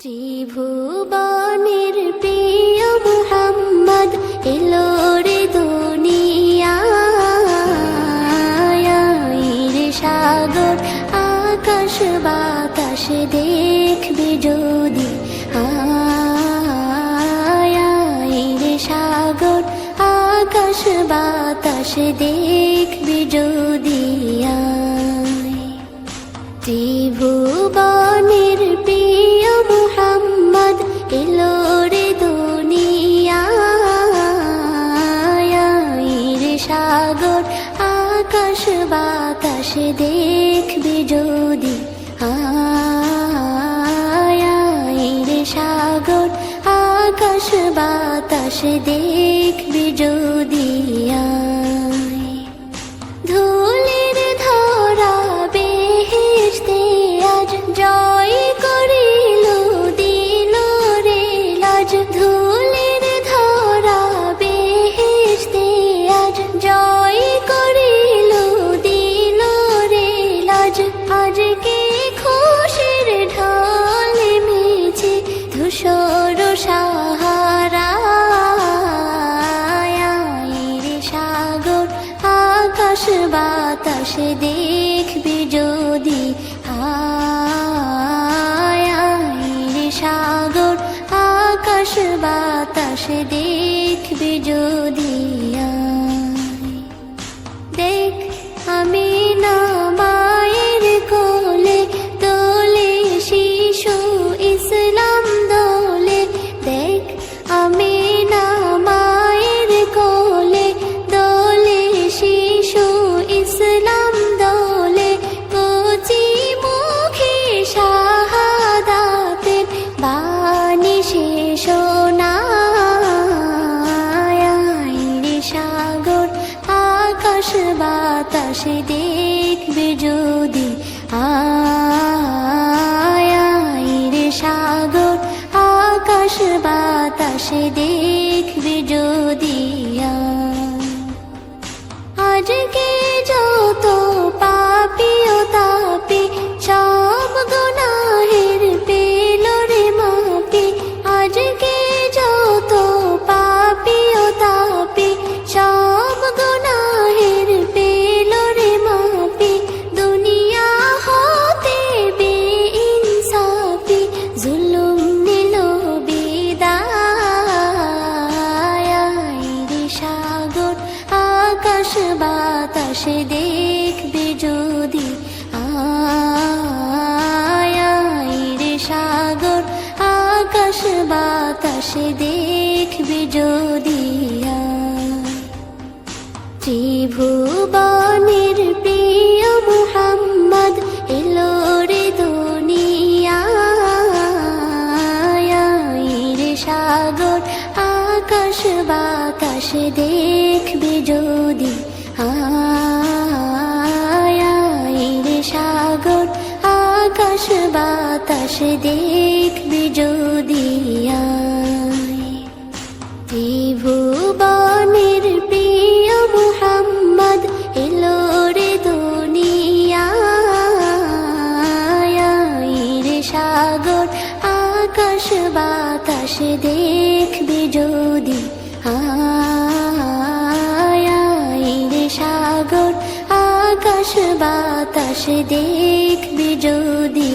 ত্রিভুবনের প্রিয় মুহাম্মদ এলো রে দুনিয়ায়, রে সাগর আকাশ বাতাস দেখবে যদি, রে সাগর আকাশ বাতাস দেখবে যদি। ত্রিভুবনের প্রিয় মুহাম্মদ এলো রে দুনিয়ায়, রে সাগর আকাশ বাতাস দেখবে যদি, রে সাগর আকাশ বাতাস দেখবে যদি। ধুলির ধরা বেহেশতে আজ জয় করিল দিল রে লাজ, ধুলির ধরা বেহেশতে আজ জয় করিল দিল রে লাজ। আজকে খুশির ঢল মেছে ধূসর সাহারা, রে সাগর আকাশ বাতাস দেখবে যদি, রে সাগর আকাশ বাতাস দেখবে যদি। দেখ আমি না মায়ের কোলে দোলে শিশু ইসলাম দোলে, দেখ আমি না মায়ের কোলে দোলে শিশু ইসলাম দোলে। কচি মুখে শাহাদাতের বাণী সে শোনায়, রে সাগর আকাশ বাতাস দেখবে যদি, রে সাগর আকাশ বাতাস দেখবে যদি। আজকে যত পাপী ও তাপী সব গুনাহের পেল রে মাপি, আজকে যত পাপী ও তাপী সব গুনাহের পেল রে মাপি। দুনিয়া হতে বেইনসাফি জুলুম নিল বিদায়, রে সাগর আকাশ বাতাস দেখবে যদি, রে সাগর আকাশ বাতাস দেখবে যদি। ত্রিভুবনের প্রিয় মুহাম্মদ এলো রে দুনিয়ায়, রে সাগর আকাশ বাতাস দেখবে যদি, রে সাগর আকাশ বাতাস দেখবে যদি। ত্রিভুবনের প্রিয় মুহাম্মদ এলো রে দুনিয়ায়, রে সাগর আকাশ বাতাস দেখবে যদি, রে সাগর আকাশ বাতাস দেখবে যদি।